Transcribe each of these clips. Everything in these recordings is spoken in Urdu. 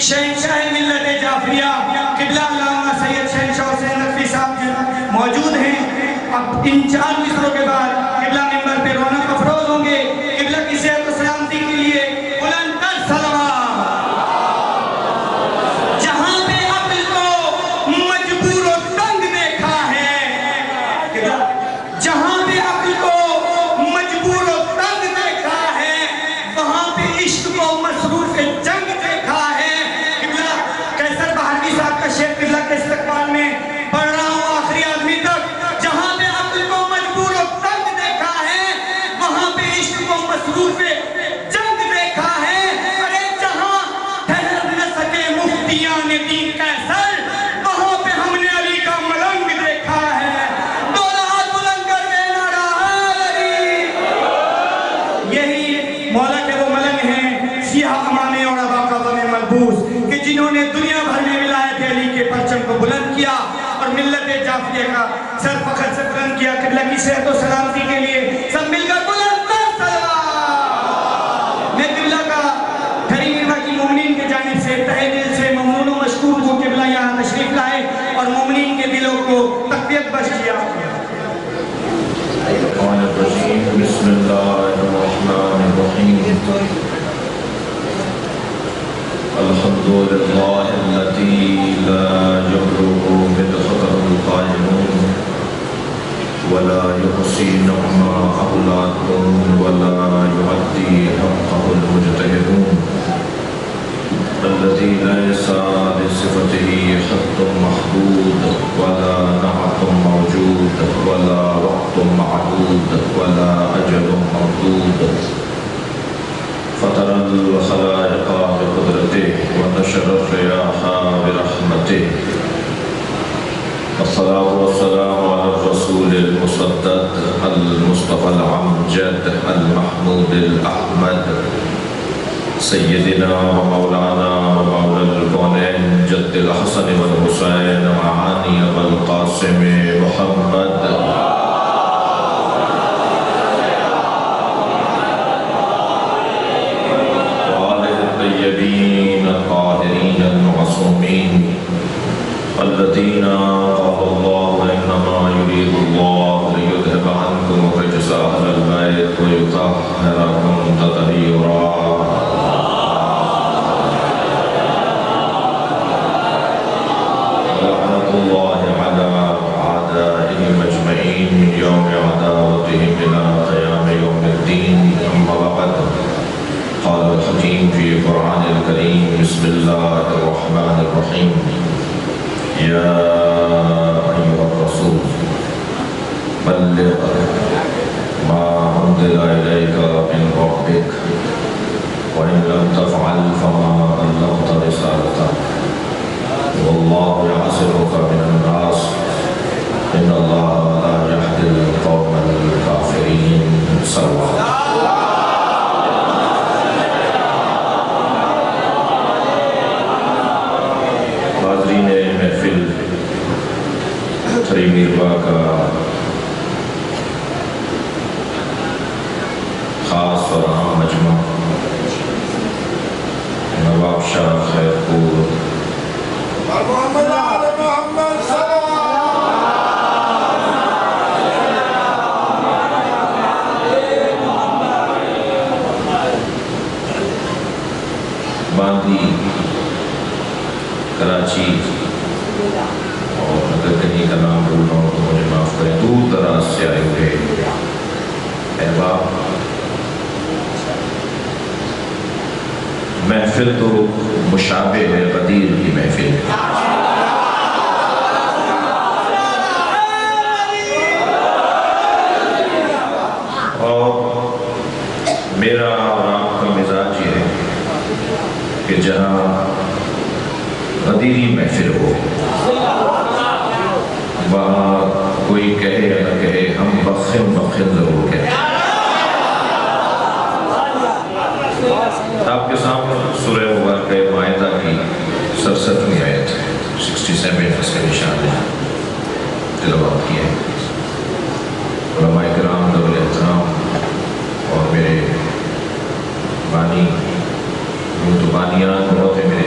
شہنشاہ ملت جعفریہ قبلہ علامہ سید شہنشاہ حسین نقوی صاحب موجود ہیں. اب ان 4 مصروں کے بعد قبلہ ممبر پہ رونق افروز ہوں گے. قبلہ کی صحت و سلامتی کے لیے بلند تر صلوات. جہاں پہ عقل کو مجبور و تنگ دیکھا ہے، جہاں پہ عقل کو مجبور و تنگ دیکھا ہے، وہاں پہ عشق کو مصروف جنگ دیکھا ہے. قبلہ کیسر بہاروی صاحب کا شعر قبلہ کے استقبال میں پڑھ رہا ہوں آخری آدمی تک. جہاں پہ عقل کو مجبور و تنگ دیکھا ہے، وہاں پہ عشق کو مصروف جنگ دیکھا ہے. ارے جہاں ٹھہر نہ سکے مفتیان دین قیصر، وہاں پہ ہم نے علی کا ملنگ دیکھا ہے. دونوں ہاتھ بلند کر کے نعرہ علی. یہی مولا کے وہ ملنگ ہیں سیاہ امامے اور عباقہ میں ملبوس، کہ جنہوں نے دنیا بھر میں ولایت علی کے پرچم کو بلند کیا اور ملت جعفریہ کا سر فخر سے بلند کیا. قبلہ کی صحت و سلامتی کے لیے سب مل کر بلند تر صلوات. میں قبلہ کا گھری میروا کی مومنین کے جانب سے تہہ دل سے ممنون و مشکور ہوں. قبلہ یہاں تشریف لائے اور مومنین کے دلوں کو تقویت بخش کیا. بسم اللہ الرحمن الرحیم. الحمدللہ الذی لا یبلغ مدحته القائلون ولا يحصي نعماءه العادون ولا يؤدي حقه المجتهدون الذي ليس لصفته حد محدود ولا نعت موجود ولا وقت معدود ولا أجل ممدود فطر الخلائق بقدرته ونشر الرياح برحمته والصلاة والسلام على الرسول المسدد المصطفى العمجد المحمود الأحمد سيدنا ومولانا ومولى الكونين جد الحسن والحسين معاني والقاسم محمد وآله الطيبين الطاهرين المعصومين الذين قال الله إنما يريد الله ليذهب عنكم الرجس أهل البيت ويطهركم تطهيرا. لعنة الله على أعدائهم أجمعين من يوم عداوتهم إلى قيام يوم الدين. أما بعد، قال الحكيم في القرآن الكريم بسم الله الرحمن الرحيم. يا أيها الرسول بلغ ما أنزل إليك من ربك وإن لم تفعل فما بلغت رسالته والله يعصمك من الناس إن الله لا يهدي القوم الكافرين. صلوات. حاضرین محفل، گھری میروا کا خاص اور عام مجمع، نواب شاہ خیر پور محمد آل محمد باندھی کراچی، اور اگر کہیں کا نام بھول رہا ہوں تو مجھے معاف کریں، دور دراز سے آئے ہوئے احباب. محفل تو مشابہ ہے غدیر کی محفل. اور میرا اور آپ کا مزاج یہ ہے کہ جہاں غدیری محفل ہو، وہاں کوئی کہے یا نہ کہے ہم بخن بخن ضرور کہتے ہیں. آپ کے سامنے سورہ مبارکہ مائدہ کی 67ویں آیت 67 اس کا نشان ہے، تلاوت کی ہے. علماء کرام ذوال احترام اور میرے بانی، وہ تو بانیان بہت ہیں میرے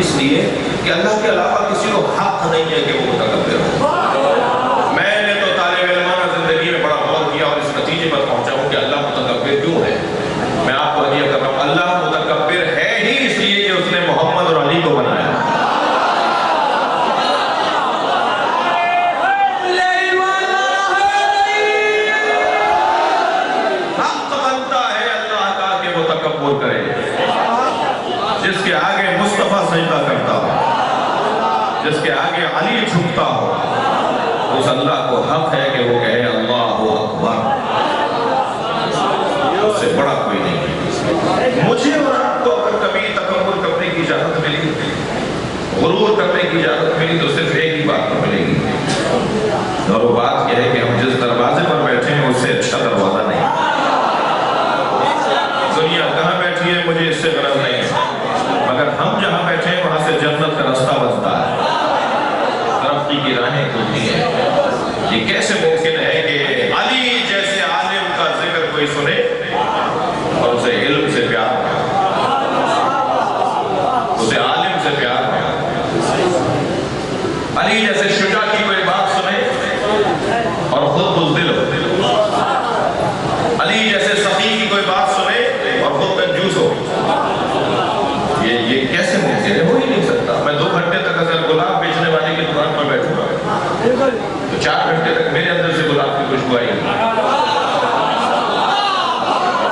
اس لیے کہ اللہ کے علاوہ کسی کو حق نہیں ہے کہ وہ متکبر ہو۔ میں نے تو طالب علمانہ زندگی میں بڑا غور کیا اور اس نتیجے پر پہنچا ہوں کہ اللہ متکبر کیوں ہے۔ میں آپ کو ہدیہ کر رہا ہوں، اللہ متکبر ہے ہی اس لیے کہ اس نے محمد اور علی کو بنایا۔ کرے جس کے آگے مصطفیٰ سجدہ کرتا ہو، جس کے آگے علی جھکتا ہو، اس اللہ کو حق ہے کہ وہ کہے اللہ اکبر، اس سے بڑا کوئی نہیں ہے۔ مجھے اور آپ کو اگر کبھی تکبر کرنے کی اجازت ملی، غرور کرنے کی اجازت ملی تو صرف ایک ہی بات پر ملے گی، اور وہ بات یہ ہے کہ ہم جس دروازے پر بیٹھے ہیں اس سے اچھا دروازہ نہیں۔ دنیا کہاں بیٹھی ہے مجھے اس سے غرض نہیں ہے، مگر ہم جہاں بیٹھے ہیں وہاں سے جنت کا رستہ بنتا ہے، ترقی کی راہیں کھلتی ہیں۔ یہ کیسے ممکن ہے کہ علی جیسے عالم کا ذکر کوئی سنے اور اسے علم سے پیار ہو، اسے عالم سے پیار ہو؟ علی جیسے شجاع کی کوئی بات سنے اور خود بزدل ہو، علی جیسے سخی کی کوئی بات سنے اور خود کنجوس ہو، یہ کیسے ممکن ہے؟ ہو ہی نہیں سکتا۔ میں 2 گھنٹے تک اگر گلاب بیچنے والے کی دکان پر بیٹھوں گا تو 4 گھنٹے تک میرے اندر سے گلاب کی خوشبو آئے گی۔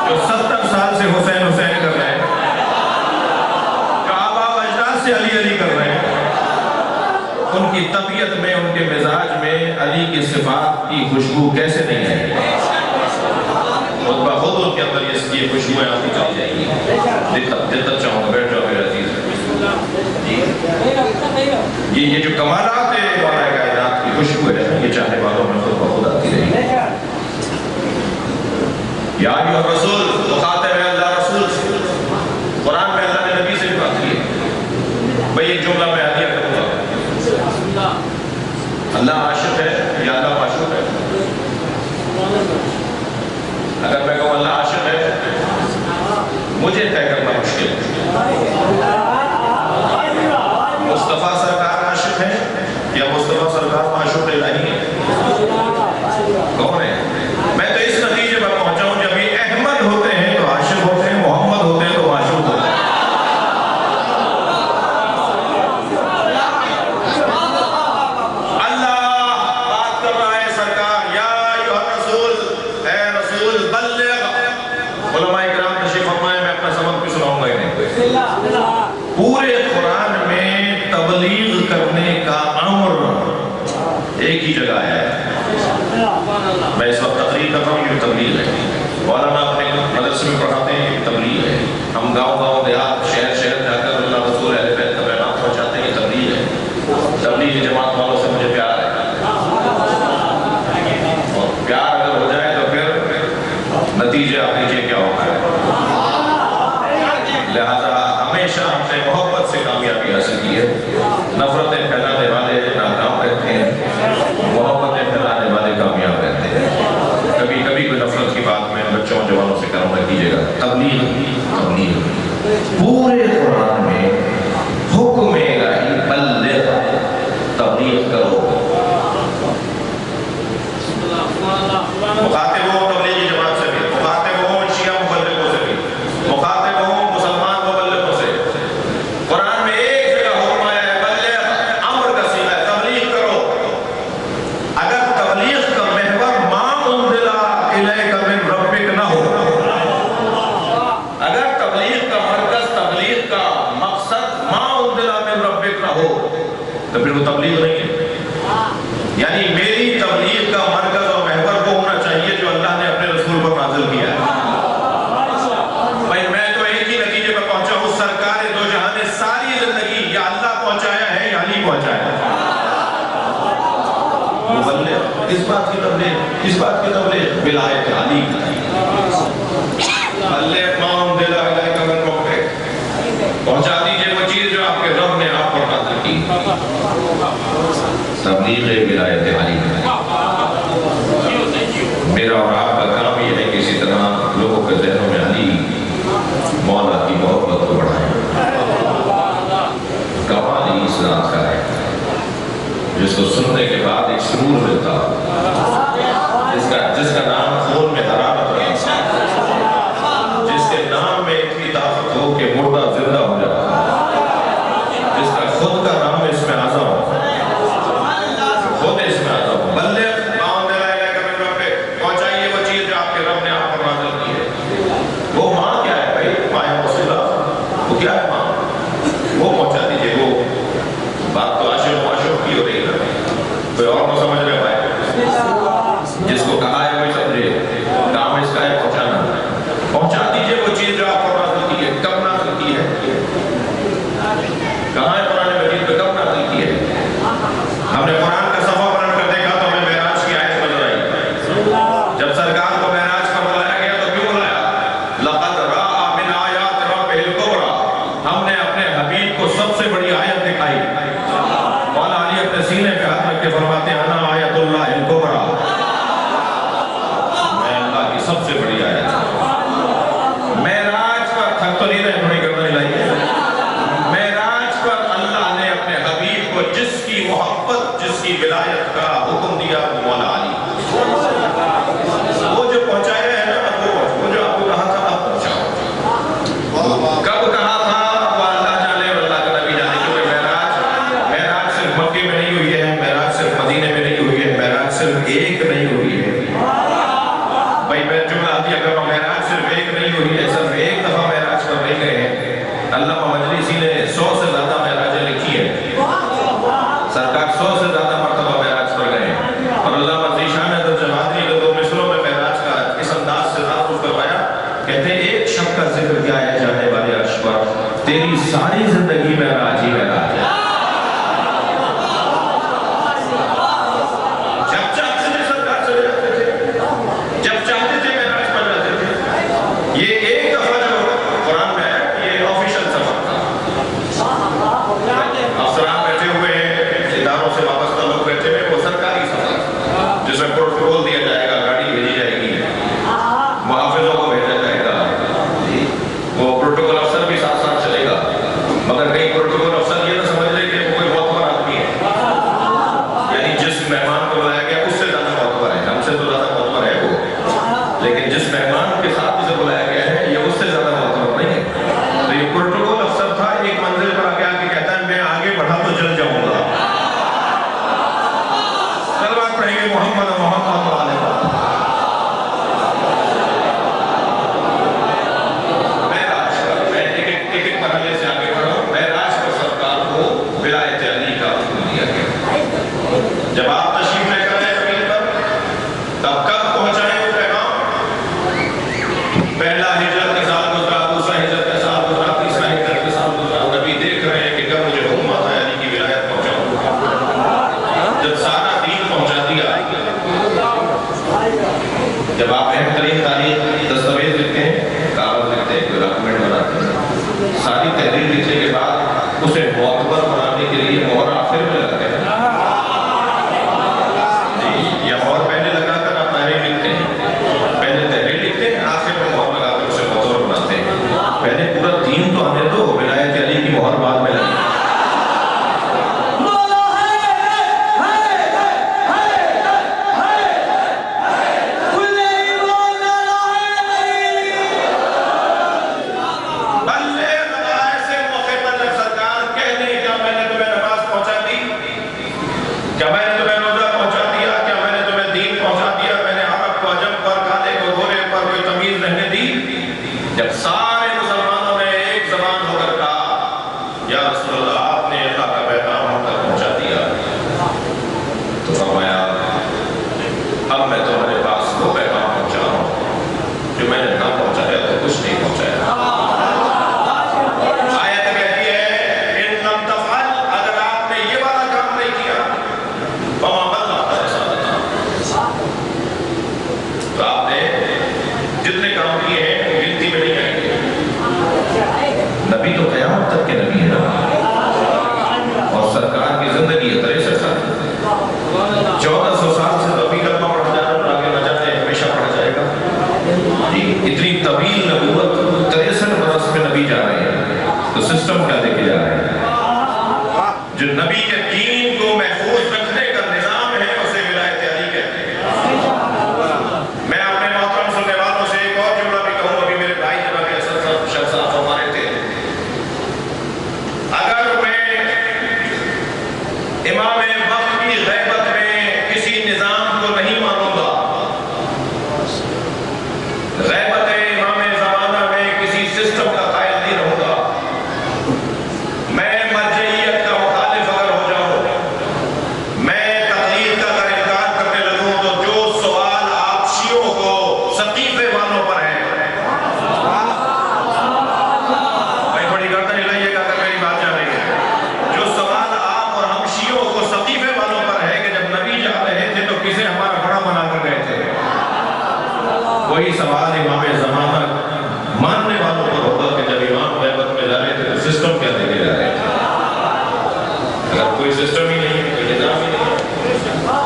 جو 70 سال سے حسین حسین کر رہے ہیں، جو آباء و اجداد سے علی علی کر رہے ہیں، ان کی طبیعت میں، ان کے مزاج میں علی کی صفات کی خوشبو کیسے نہیں ہے؟ خود بخود ان کے اندر یہ خوشبوئیں آتی چلی جائیں گی۔ جتنا چاہوں گا بیٹھ جاؤ میرے عزیز۔ یہ جو کمالات ہے مولا کائنات کی خوشبو ہے، یہ چاہنے والوں میں خود بخود آتی رہی۔ یا ایھا الرسول، مخاطب ہے اللہ رسول سے۔ قرآن میں اللہ نے نبی سے بھی بات کی ہے۔ بھئی ایک جملہ میں ہدیہ کروں گا، اللہ عاشق ہے یا اللہ معشوق ہے؟ اگر میں کہوں اللہ عاشق ہے، مجھے طے کرنا مشکل ہے۔ مصطفیٰ سرکار عاشق ہے یا مصطفیٰ سرکار معشوق الہی ہے؟ کون ہے؟ میں تو اس نتیجے پر پہنچا ہوں، جب یہ احمد ہوتے ہیں تو عاشق ہوتے ہیں، محمد ہوتے ہیں تو معشوق ہوتے ہیں۔ پورے قرآن میں تبلیغ کرنے کا امر ایک ہی جگہ ہے۔ میں اس وقت تقریر کر رہا ہوں، یہ تبلیغ ہے۔ مولانا اپنے مدرسے میں پڑھاتے ہیں، یہ تبلیغ ہے۔ ہم گاؤں گاؤں دیہات شہر شہر جا کر اللہ رسول اہل بیت کا پیغام پہنچاتے ہیں، یہ تبلیغ ہے۔ تبلیغ جماعت والوں سے مجھے پیار ہے، اور پیار اگر ہو جائے تو پھر نتیجہ آپ دیکھیے کیا ہوتا ہے۔ لہذا ہمیشہ ہم نے محبت سے کامیابی حاصل کی ہے۔ نفرتیں پھیلانے والے ناکام رہتے ہیں، محبتیں پھیلانے والے کامیاب رہتے ہیں۔ کبھی کبھی کوئی نفرت کی بات میں بچوں جوانوں سے کرم نہ کیجیے گا۔ تبلیغ پورے قرآن میں حکم الہی بلغ، تبلیغ کرو۔ مخاطب ہو تبلیغی جماعت سے بھی، مخاطب ہو شیعہ مبلغوں سے بھی، مخاطب ہو مسلمان مبلغوں سے۔ قرآن میں ایک جگہ حکم آیا ہے بلغ، امر کا صیغہ ہے، تبلیغ کرو۔ اگر تبلیغ کا محور ما انزل الیک من ربک نہ ہو، اگر تبلیغ کا مرکز، تبلیغ کا مقصد ما انزل من ربک نہ ہو تو پھر وہ تبلیغ نہیں ہے۔ یعنی میری تبلیغ کا مرکز اور محور وہ ہونا چاہیے جو اللہ نے اپنے رسول پر نازل کیا ہے۔ بھائی میں تو ایک ہی نتیجے پر پہنچا ہوں، سرکار دو جہاں نے ساری زندگی یا اللہ پہنچایا ہے یا علی پہنچایا ہے۔ مبلغ اس بات کی تبلیغ، اس بات کی تبلیغ ولایت علی کی۔ بلغ ما انزل الیک من ربک، پہنچا دیجئے وہ چیز جو آپ کے رب نے آپ پر نازل کی۔ تبلیغ ولایت علی۔ میرا اور آپ کا کام یہ ہے کہ اسی طرح لوگوں کے ذہنوں میں علی مولا کی محبت کو بڑھائیں۔ اس ذات کا ہے جس کو سننے کے بعد ایک سرور ملتا، جس کا نام خون میں حرارت رہتا، جس کے نام میں اتنی طاقت ہو کہ مردہ زندہ ہو جاتا، جس کا خود کا نام اس میں اعظم ہو، خود اس میں اعظم ہو۔ بلغ ما انزل الیک من ربک، پہنچائیے وہ چیز جو آپ کے رب نے آپ پر نازل کی ہے۔ وہ ماں کیا ہے بھائی؟ ماں وسیلہ، وہ کیا ہے ماں؟ وہ پہنچا دیجئے۔ وہ بات تو عاشق معاشق کی ہو رہی ہے، کوئی اور نہ سمجھ رہے بھائی؟ جس کو کہا ہے وہی سمجھے، کام اس کا ہے پہنچا دیجئے وہ چیز جو آپ پر نازل کی ہے۔ کب نازل کی ہے؟ کہاں ہے قرآن مجید پہ کب نازل کی ہے؟ ہم نے قرآن کا صفحہ پلٹ کر دیکھا تو ہمیں معراج کی آیت نظر آئی۔ جب سرکار کو معراج پر بلایا گیا تو کیوں بلایا؟ لقد رأى من آیات ربہ الکبریٰ، ہم نے اپنے حبیب کو سب سے بڑی آیت دکھائی۔ مولا علی اپنے سینے پہ ہاتھ رکھ کے فرماتے ہیں انا آیت اللہ الکبریٰ، میں اللہ کی سب سے بڑی آیت ہوں۔ معراج پر تھک تو نہیں رہے، بڑی گردن ہلائی ہے۔ معراج پر اللہ نے اپنے حبیب کو جس کی محبت، جس کی ولایت کا حکم دیا وہ مولا علی، وہ جو پہنچایا ہے نا، وہ جو آپ کو کہا تھا اب پہنچاؤ، کب کہا تھا وہ اللہ جانے اور اللہ کا نبی جانے، کیونکہ معراج صرف مکے میں نہیں ہوئی ہے، معراج صرف مدینے میں نہیں ہوئی ہے، معراج صرف ایک نہیں ہوئی ہے بھائی، میں جملہ آتی ہے کہ معراج صرف ایک نہیں ہوئی ہے، صرف ایک دفعہ معراج پر نہیں گئے ہیں۔ علامہ مجلسی نے 100 سے زیادہ معراجیں لکھی ہیں، سرکار 100 سے زیادہ مرتبہ معراج پر گئے ہیں، اور علامہ ذیشان حضرت جمادری نے 2 مصروں میں معراج کا اس انداز سے تعارف کروایا، کہتے ہیں ایک شب کا ذکر کیا ہے جانے والے عرش پر، تیری ساری زندگی معراج ہی معراج ہے۔ جب چاہتے تھے سرکار چلے جاتے تھے، جب چاہتے تھے معراج پر جاتے تھے۔ یہ ایک دفعہ جو قرآن میں ہے یہ آفیشل سفر تھا، افسران بیٹھے ہوئے ہیں، اداروں سے وابستہ لوگ بیٹھے ہوئے، وہ سرکاری سفر جس میں پروٹوکول دیا جائے گا، گاڑی بھیجی جائے گی، محافظوں کو بھیجا جائے گا، وہ پروٹوکول افسر بھی ساتھ ساتھ چلے گا، مگر کئی پروٹوکول افسر یہ نہ سمجھ لے کہ وہ کوئی معتبر آدمی ہے، یعنی جس مہمان کو بلایا گیا اس سے زیادہ معتبر ہے، ہم سے تو زیادہ معتبر ہے وہ، لیکن جس مہمان کے ساتھ اسے بلایا گیا ہے یہ اس سے زیادہ معتبر نہیں ہے۔ تو یہ پروٹوکول افسر تھا، ایک منزل پر آگے آگے کہتا ہے میں آگے بڑھا تو جل جاؤں گا، سلوات پڑھیں گے محمد محمد والے معراج پر، میں ایک مرحلے سے آگے بڑھا ہوں۔ معراج پر سرکار کو ولایت علی کا حکم دیا گیا۔ جب آپ تشریف لے کر آئے زمین پر تب کب پہنچائے وہ پیغام؟ پہلا ہجرت کا سال گزرا، دوسرا ہجرت کا سال گزرا، تیسرا ہجرت کا سال گزرا، نبی دیکھ رہے ہیں کہ کب مجھے حکم آتا ہے علی کی ولایت پہنچاؤں۔ جب سارا دین پہنچا دیا، جب آپ اہم ترین تاریخ دستاویز لکھتے ہیں، کاغذ لکھتے ہیں، کوئی ڈاکومنٹ بناتے ہیں، ساری تحریر لکھنے کے بعد اسے معتبر بنانے کے لیے مہر آخر میں لگتے ہیں، جو نبی کے دین کو محفوظ رکھنے کا نظام ہے اسے ولایت علی کہتے ہیں۔ میں اپنے محترم سننے والوں سے ایک اور جملہ بھی کہوں، ابھی میرے بھائی جناب حسن صاحب شاہ صاحب ہمارے تھے، اگر میں امام وقت کی غیبت میں کسی نظام کو نہیں مانوں گا، غیبت امام زمانہ میں کسی سسٹم کا قائل نہیں رہوں گا، میں مرجعیت کا مخالف اگر ہو جاؤں، میں تقلید کا اگر انکار کرنے لگوں، تو جو سوال آپ شیعوں کو سقیفے والوں پر ہے، بھائی بڑی گردن ہلائیے گا اگر میری بات جا رہی ہے، جو سوال آپ اور ہم شیعوں کو سقیفے والوں پر ہے کہ جب نبی جا رہے تھے تو کسے ہمارا بڑا بنا کر گئے تھے، وہی سوال امام زمانہ ماننے والوں پر ہوگا کہ جب امام غیبت میں جا رہے تھے تو سسٹم کیا دے کے جا رہے تھے۔ اگر کوئی سسٹم ہی نہیں، کوئی نظام ہی نہیں،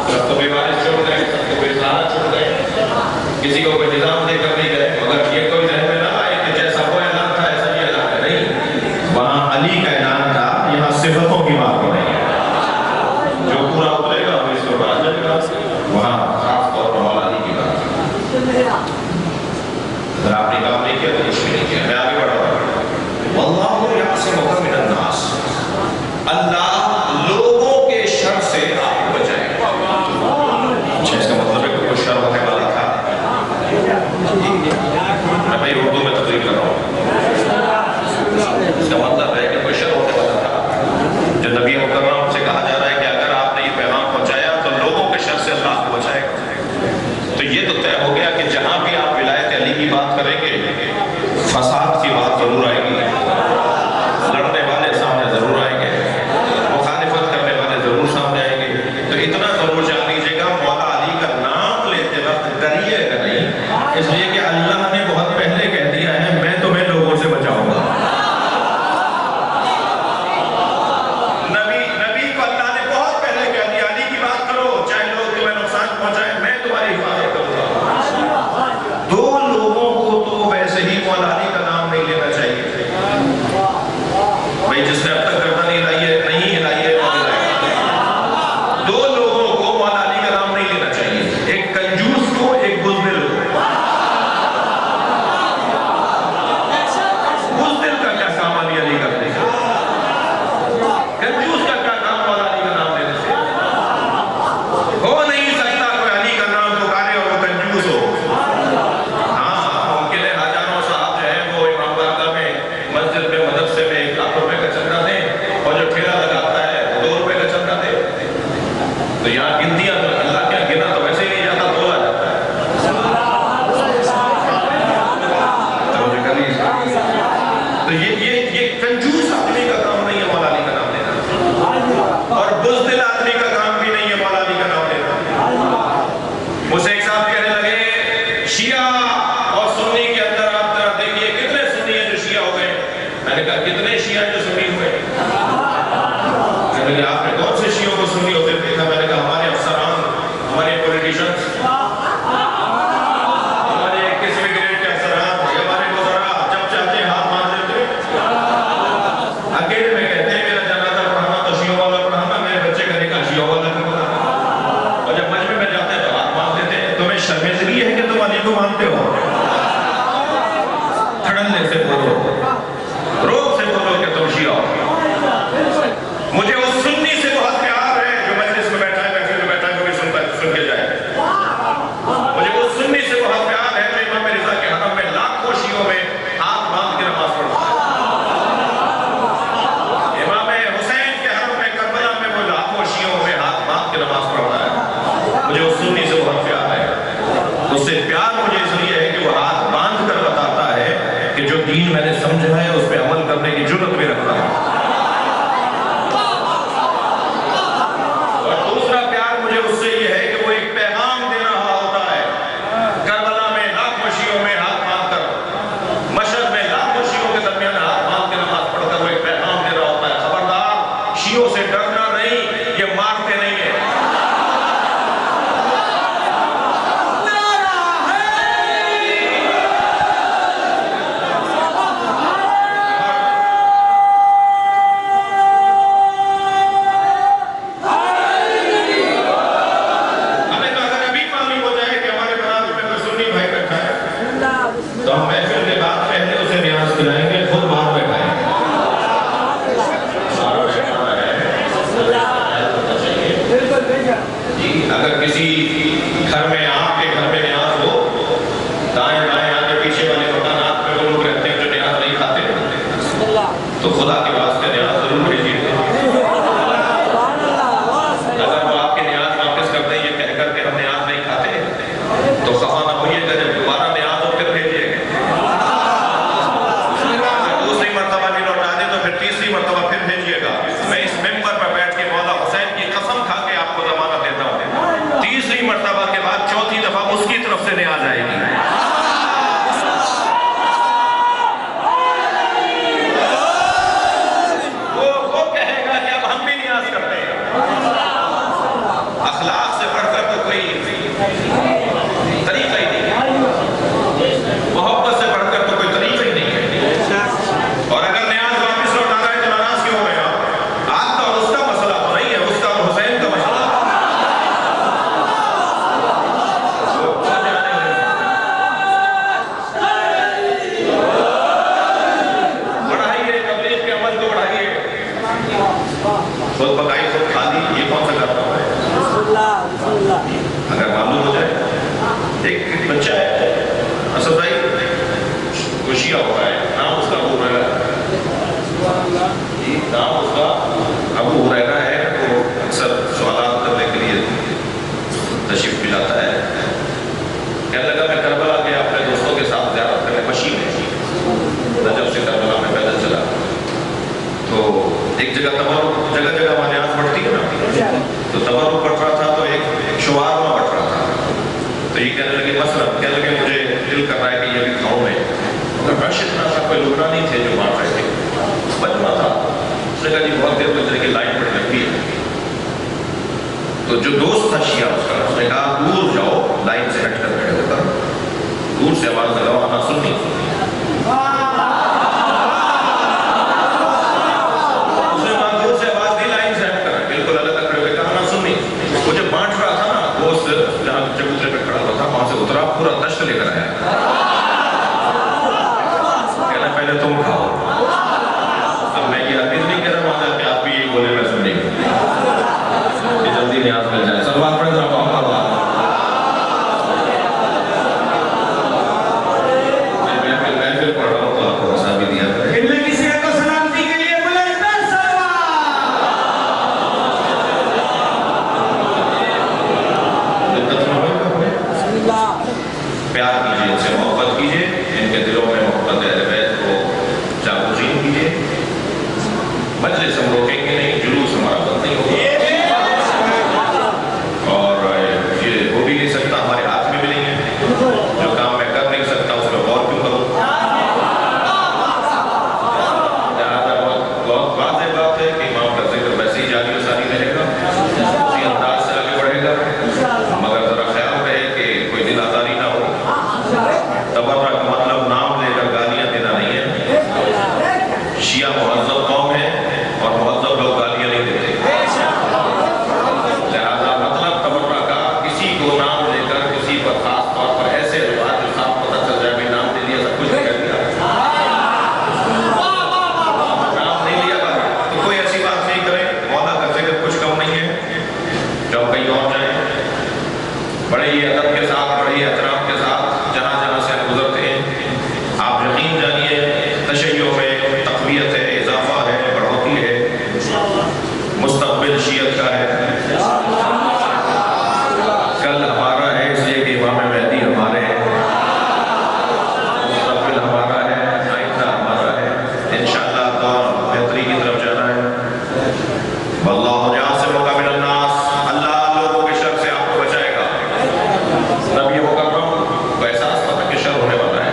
سب تو بیوارث چھوڑ گئے، سب کو بے سہارا چھوڑ گئے، کسی کو کوئی نظام دے کر نہیں گئے، مگر یہ کوئی ذہن میں نہ آئے کہ جیسا وہ اعلان تھا ایسا یہ اعلان ہے، نہیں، وہاں علی کا اعلان تھا، یہاں صفتوں کی بات ہو رہی ہے، جو پورا اترے گا وہ اس کو بات جائے گا، وہاں خاص طور پر مولا علی کی بات ہے۔ اگر آپ نے کام نہیں کیا تو کچھ بھی نہیں کیا۔ میں آگے بڑھ رہا ہوں، واللہ یعصمک من الناس، اللہ لوگوں کے شر سے آپ کو بچائے گا۔ اچھا، اس کا مطلب ہے کہ کوئی شر ہونے والا تھا، میں بھائی اردو میں تقریر کر رہا ہوں، اس کا مطلب ہے کہ کوئی شر ہونے والا تھا، جو نبی مکرم سے کہا جا رہا ہے کہ اگر آپ نے یہ پیغام پہنچایا تو لوگوں کے شر سے اللہ کو بچائے گا۔ تو یہ تو طے ہو گیا کہ جہاں بھی آپ ولایت علی کی بات کریں گے فساد کی بات ضرور آئے گی، لڑنے والے سامنے ضرور آئیں گے، مخالفت کرنے والے ضرور سامنے آئیں گے۔ تو اتنا ضرور جان لیجیے گا، مولا علی کا نام لیتے وقت ڈریے گا نہیں، اس لیے کہ اللہ نے بہت پہلے کہہ دیا ہے میں تمہیں لوگوں سے بچاؤں گا۔ نبی کو اللہ نے بہت پہلے کہہ دیا علی کی بات کرو، چاہے لوگ تمہیں نقصان پہنچائیں، میں تمہاری حفاظت کروں گا۔ دو لوگوں کو تو ویسے ہی مولا علی کا نام نہیں لینا چاہیے، بھائی جس نے اب تک گردن نہیں ہلائی ہے، نہیں ہلائی ہے، وہ ہلائے۔ دو لوگوں کو مولا علی کا نام نہیں لینا چاہیے، ایک کنجوس کو، ایک بزدل کو۔ بزدل کا کیا کام علی علی کرتے ہیں، کنجوس کا کیا کام مولا علی کا نام لینے سے؟ ہو نہیں سکتا کوئی علی کا نام پکارے اور وہ کنجوس ہو۔ ہاں ممکن ہے ہزاروں صاحب جو ہیں وہ امام بارگاہ میں مسجد میں مدرسے میں 1 لاکھ روپے کا چندہ دیں، اور جو ٹھیلا لگاتا ہے وہ 2 روپے کا چندہ دے، تو یہاں گنتیاں اللہ کیا گنا تو ویسے ہی نہیں جاتا، تولا جاتا ہے۔ تو یہ کنجوس آدمی کا کام نہیں ہے مولا علی کا نام لینا، اور بزدل آدمی کا کام بھی نہیں ہے مولا علی کا نام لینا۔ مجھ سے ایک صاحب کہنے لگے شیعہ اور سنی کے اندر آپ ذرا دیکھیے کتنے سنی ہیں جو شیعہ ہو گئے۔ میں نے کہا کتنے شیعہ جو سنی ہوئے؟ میں نے کہا آپ نے کون سے شیعوں کو سنی ہوتے دیکھا؟ میں نے کہا ہمارے افسران، ہمارے پولیٹیشنز، ہمارے 21ویں گریڈ کے افسران، ہمارے وزراء جب چاہتے ہیں ہاتھ مان لیتے، اکیلے میں کہتے ہیں میرا جنازہ پڑھانا تو شیعوں والا پڑھانا، میرے بچے کا نکاح شیعوں والا کرنا، اور جب مجمع میں جاتے ہیں تو ہاتھ مان دیتے ہیں۔ تمہیں شرمندگی ہے کہ تم علی کو مانتے ہو؟ کھڑنے سے بولو، روب سے بولو کہ تم شیعہ ہو۔ مجھے اس سنی سے بہت پیار ہے جو مجلس میں بیٹھا ہے، محفل میں بیٹھا ہے، کوئی سن کے جائے۔ مجھے اس سنی سے بہت پیار ہے جو امام رضا کے حرم میں لاکھوں شیعوں میں ہاتھ باندھ کے نماز پڑھتا ہے، امام حسین کے حرم میں کربلا میں وہ لاکھوں شیعوں میں ہاتھ باندھ کے نماز پڑھتا ہے۔ مجھے اس سنی سے بہت پیار ہے، اس سے پیار مجھے اس لیے ہے کہ وہ ہاتھ باندھ کر بتاتا ہے کہ جو دین میں نے سمجھا ہے اس پہ عمل کرنے کی جرأت بھی رکھتا ہے۔ اور دوسرا پیار مجھے اس سے یہ ہے کہ وہ ایک پیغام دے رہا ہوتا ہے، کربلا میں لاکھوں شیعوں میں ہاتھ باندھ کر، مشہد میں لاکھوں شیعوں کے درمیان ہاتھ باندھ کے نماز پڑھ کر وہ ایک پیغام دے رہا ہوتا ہے، خبردار شیعوں سے ڈرنا نہیں، یہ مارتے نہیں ہیں۔ خود پکائی خود کھا لی، یہ کون سا کرتا ہے؟ اگر معلوم ہو جائے ایک بچہ ہے اسد بھائی خوشیاں ہو رہا ہے، نام اس کا ابو ہریرہ ہے، نام اس کا ابو ہریرہ ہے، تو اکثر سوالات کرنے کے لیے تشریف بھی لاتا ہے۔ کہنے لگا میں کربلا گیا اپنے دوستوں کے ساتھ زیارت کرنے، مشین ہے نجف سے کربلا میں پیدل چلا، تو ایک جگہ تبرک، جگہ جگہ مانیات بڑھتی ہے نا، تو تبرک بڑھ رہا تھا تو ایک شوارما بڑھ رہا تھا، تو یہ کہنے لگے مثلا کہنے لگے مجھے دل کر رہا ہے کہ یہ بھی کھاؤں میں، مگر رش اتنا تھا، کوئی لوگ نہیں تھے جو بانٹ رہے تھے، مجمع تھا۔ اس نے کہا جی بہت دیر گزرے کی لائن بڑی لمبی ہے، تو جو دوست تھا شیعہ اس کا، اس نے کہا دور جاؤ، لائن سے ہٹ کر کھڑے ہو کر دور سے آواز لگاؤ، آنا سنی۔ اس نے کہا دور سے آواز دی، لائن سے ہٹ کر بالکل الگ کھڑے ہوئے، کہا آنا سنی۔ وہ جب بانٹ رہا تھا نا، دوست جہاں چبوترے پہ کھڑا ہوا تھا وہاں سے اترا، پورا دشت لے کر آیا، کہنا پہلے تم کھاؤ، اب میں یہ حدیث نہیں کہہ رہا وہاں کہ آپ بھی یہ بولے میں سنیں کہ جلدی نیاز مل جائے، سلوات پڑھ ذرا کہو اللہ، میں پھر پڑھ رہا ہوں تو آپ کو مسا بھی دیا کرے۔ اللہ کی صحت و سلامتی کے لیے بلند سلوات۔ پیار کیجئے، ان سے محبت کیجئے، ان کے دلوں میں محبت اہل بیت کو جاگزین کیجئے۔ مجلس ہم روکیں گے نہیں، جلوس ہمارا بند نہیں ہوگا، اور یہ ہو بھی نہیں سکتا، ہمارے ہاتھ میں بھی نہیں ہے، جو کام میں کر نہیں سکتا اس میں غور کیوں کروں؟ لہٰذا بہت واضح بات ہے کہ امام کا ذکر ویسے ہی جاری و ساری رہے گا، اسی انداز سے آگے بڑھے گا، مگر ذرا خیال رہے کہ کوئی دل آزاری نہ ہو۔ تبرہ کا مطلب نام لے کر گالیاں دینا نہیں ہے، شیعہ مہذب قوم ہے اور مہذب لوگ گالیاں نہیں دیتے، لہذا مطلب تبرہ کا کسی کو نام لے کر کسی پر خاص طور پر ایسے الفاظ جو صاف پتہ چل جائے بھی نام دے دیا، سب کچھ کہہ دیا، نام نہیں لیا تو کوئی ایسی بات نہیں کرے، مولا کا ذکر کچھ کم نہیں ہے، جب کہیں اور جائیں بڑے ہی ادب کے ساتھ، بڑے ہی احترام کے ساتھ جہاں جہاں سے ہم گزرتے ہیں، آپ یقین جانیے تشیع میں تقویت ہے، اضافہ ہے، بڑھوتی ہے، مستقبل شیعت کا ہے، کل ہمارا ہے اس لیے کہ امام مہدی ہمارے ہیں، مستقبل ہمارا ہے، آئندہ ہمارا ہے، انشاءاللہ دور بہتری کی طرف جانا ہے۔ واللہ یعصمک من الناس، اللہ لوگوں کے شر سے آپ کو بچائے گا۔ نبی مکرم کو احساس پتہ کہ شر ہونے والا ہے،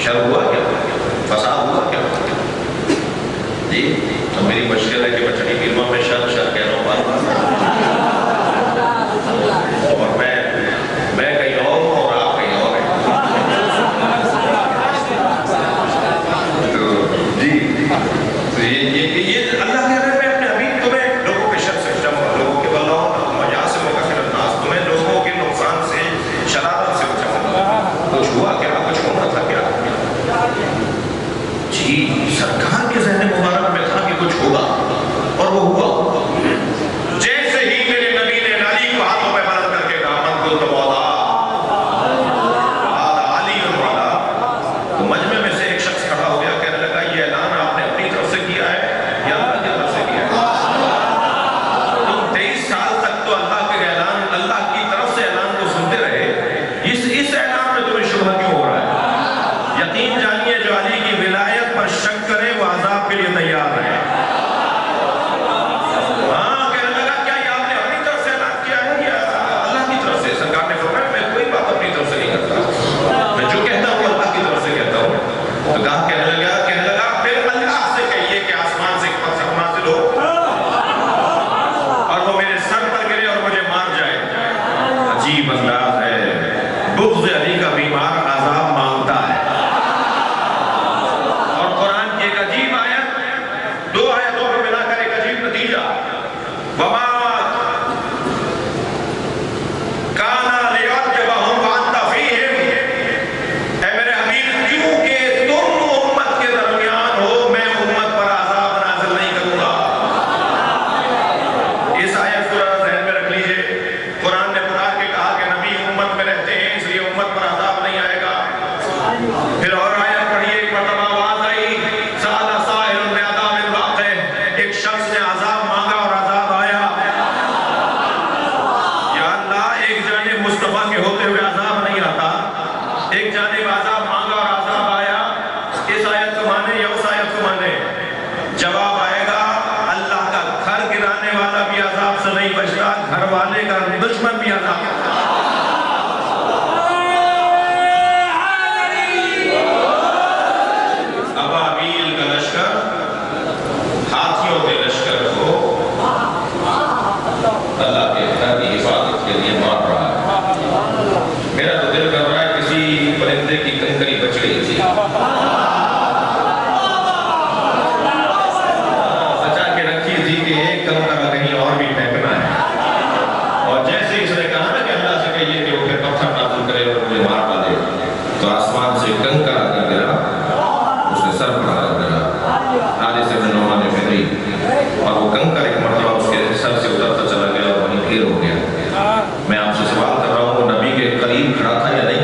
شر ہوا کیا، فساد ہوا کیا؟ جی تو میری مشکل ہے کہ میں چھٹی کلمہ میں شر کہہ رہا ہوں بار اور میں کہیں اور ہوں اور آپ کہیں اور ہیں، تو جی تو یہ اللہ کے میں اپنے حبیب تمہیں لوگوں دشمن بھی عذاب ہے. ابابیل کا لشکر ہاتھیوں کے لشکر کو اللہ کے گھر کی حفاظت کے لیے مار رہا ہے. میرا تو دل کر رہا ہے کسی پرندے کی کنکری بچ گئی تھی, بچا کے رکھی تھی کہ ایک کنکرا کہیں اور بھی پھینکنا ہے, اور جیسے اس نے کہا نا کہ اللہ سے کہیے کہ وہ پھر پتھر نازل کرے اور مجھے مار ڈالے, تو آسمان سے کنکرا کا گرا, اس نے سر پر گرا, حارث بن نعمان نے پھیری, اور وہ کنکر ایک مرتبہ اس کے سر سے اترتا چلا گیا اور وہیں ڈھیر ہو گیا. میں آپ سے سوال کر رہا ہوں, وہ نبی کے قریب کھڑا تھا یا نہیں؟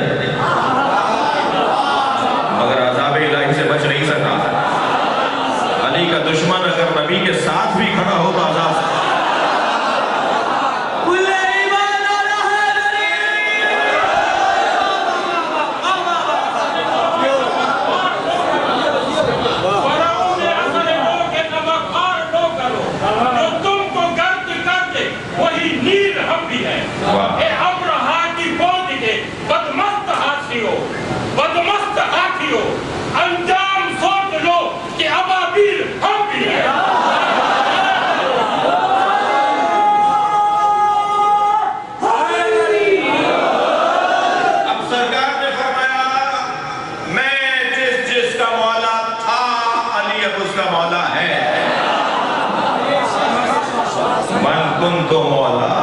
مگر عذاب الہی سے بچ نہیں سکا. علی کا دشمن اگر نبی کے ساتھ بھی کھڑا ہو تو عذاب سے تو مولا,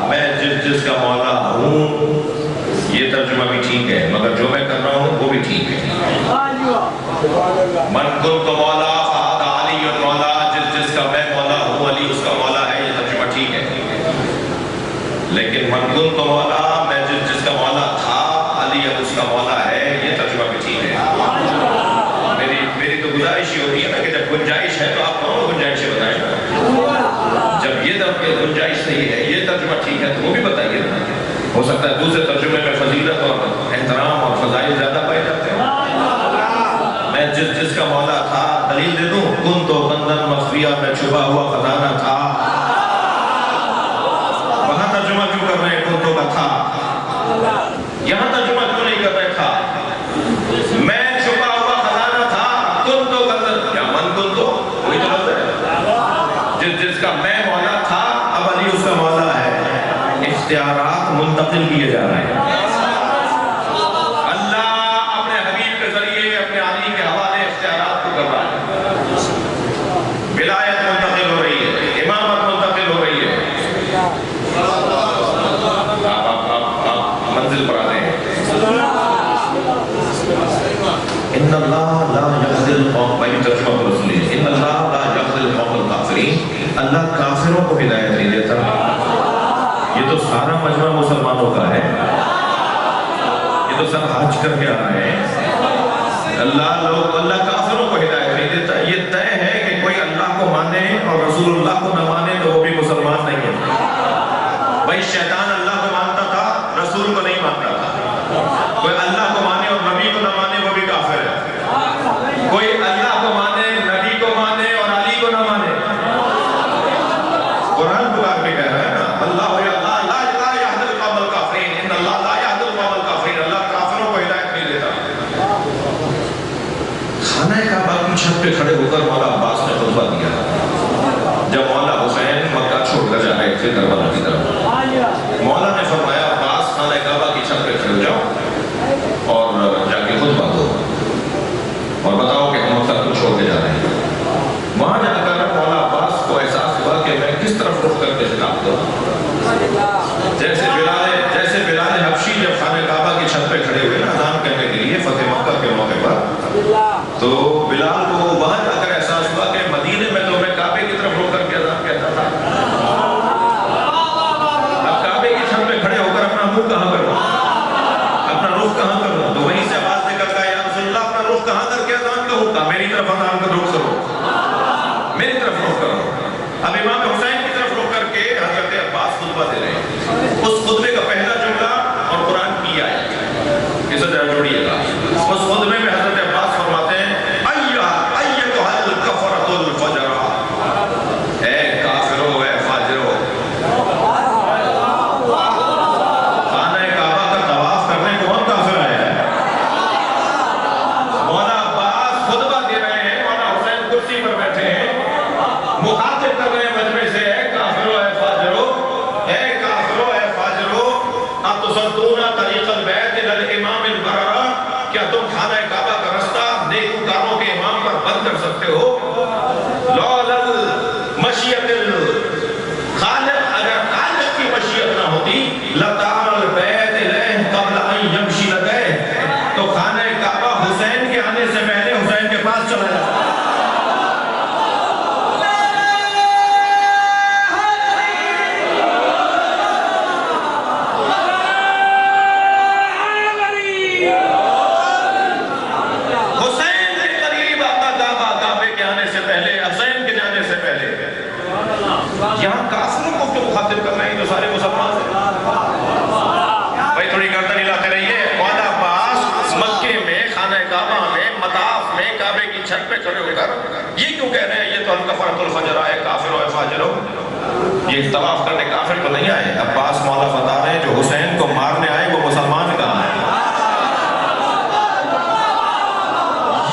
میں جس کا مولا ہوں, یہ ترجمہ بھی ٹھیک ہے, مگر جو میں کر رہا ہوں وہ بھی ٹھیک ہے. من کنت مولا فہذا علی مولا, جس کا میں مولا ہوں علی اس کا مولا ہے, یہ ترجمہ ٹھیک ہے. لیکن من کنت مولا, میں جس کا مولا تھا علی اس کا مولا ہے, یہ ترجمہ بھی ٹھیک ہے. میری تو گزارش ہی ہوتی ہے نا کہ جب گنجائش ہے تو آپ کون گنجائشیں بتائیں. جب یہ گنجائش صحیح ہے, یہ ترجمہ ٹھیک ہے, تو وہ بھی بتائیے. ہو سکتا ہے دوسرے ترجمے میں فضیلت اور احترام اور فضائل زیادہ پائے جاتے ہیں. میں جس کا مولا تھا, دلیل دے دوں, کن تو بندن مخفیہ, میں چھپا ہوا خزانہ تھا. وہاں ترجمہ کیوں کر رہے ہیں کن تو کا تھا, یہاں ترجمہ کیوں نہیں کر رہے تھا. میں چھپا ہوا خزانہ تھا, کن تو بندن, کیا من کن تو وہی تو بندن ہے. جس کا میں مولا تھا اب علی اس کا مولا ہے. اختیارات منتقل کیے جا رہے ہیں. اللہ اپنے حبیب کے ذریعے اپنے علی کے حوالے اختیارات کو کر رہا ہے. ولایت منتقل ہو رہی ہے, امامت منتقل ہو رہی ہے. آپ منزل پر آ رہے ہیں. ان اللہ لا یهدی القوم, بھائی ترجمہ پر سنیے, ان اللہ لا یهدی القوم الکافرین, اللہ کافروں کو ہدایت نہیں دیتا. یہ تو سارا مجمع مسلمانوں کا ہے, یہ تو سب حج کر کے آ رہے ہیں. اللہ کافروں کو ہدایت نہیں دیتا. یہ طے ہے کہ کوئی اللہ کو مانے اور رسول اللہ کو نہ مانے تو وہ بھی مسلمان نہیں ہے. بھائی شیطان اللہ کو مانتا تھا, رسول کو نہیں مانتا تھا. کوئی اللہ کو مانے اور نبی کو نہ مانے وہ بھی کافر ہے. کوئی اللہ کو مانے, نبی کو مانے اور علی کو نہ مانے. قرآن پکار کے کہہ رہا ہے نا, اللہ لا یهدی القوم الکافرین, ان اللہ لا یهدی القوم الکافرین, اللہ کافروں کو ہدایت نہیں دیتا. خانہ کعبہ کی چھت پہ کھڑے ہو کر مولا عباس نے خطبہ دیا جب مولا حسین مکہ چھوڑ کر جا رہے تھے کربلا کی طرف. مولا نے فرمایا عباس خانہ کعبہ کی چھت پہ کھڑے ہو جاؤ اور جا کے خطبہ دو اور بتاؤ کہ ہم مکہ کو چھوڑ کے جا رہے ہیں. وہاں جا کر مولا عباس کو احساس ہوا کہ میں کس طرف رخ کر کے خطاب دوں. جیسے بلال حبشی جب خانہ کعبہ کی چھت پہ کھڑے ہوئے نا اذان کہنے کے لیے فتح مکہ کے موقع پر, تو بلال کو وہاں جا کر احساس ہوا کہ مدینے میں تو میں کعبے کی طرف رخ کر کے اذان کہتا تھا, اب کعبے کی چھت پہ کھڑے ہو کر اپنا منہ کہاں کروں, اپنا رخ کہاں کروں. تو وہیں سے آواز نکل گیا, یا رسول اللہ اپنا رخ کہاں کر کے اذان کہوں, کہا میری طرف اذان کا رخ کرو, میری طرف رخ کرو. اب امام حسین کی طرف رخ کر کے حضرت عباس خطبہ دے رہے ہیں. اس خطبے کا پہلا جملہ اور قرآن کی آیت, اسے ذرا جوڑیے گا. اس خطبے میں حضرت عباس فرماتے ہیں ایتھا الکفرۃ الفجرہ, اے کافرو, اے فاجرو. کھڑے ہو. لولا مشیت خالق، اگر خالق کی مشیت نہ ہوتی لطار البیت الیہ قبل ان یمشی لدیہ، تو خانہ کعبہ حسین کے آنے سے پہلے حسین کے پاس چلا جاتا. یہاں کافروں کو کیوں مخاطب کرنا ہے؟ تو سارے مسلمان ہیں بھائی، تھوڑی گردن ہلاتے رہیے. مولا عباس مکے میں خانہ کعبہ میں مطاف میں کعبے کی چھت پہ کھڑے ہو کر یہ کیوں کہہ رہے ہیں یہ تو الکفرۃ الفجر آئے کافر و فاجر ہو؟ یہ طواف کرنے کافر کو نہیں آئے. عباس مولا بتا رہے ہیں جو حسین کو مارنے آئے وہ مسلمان کہاں ہے؟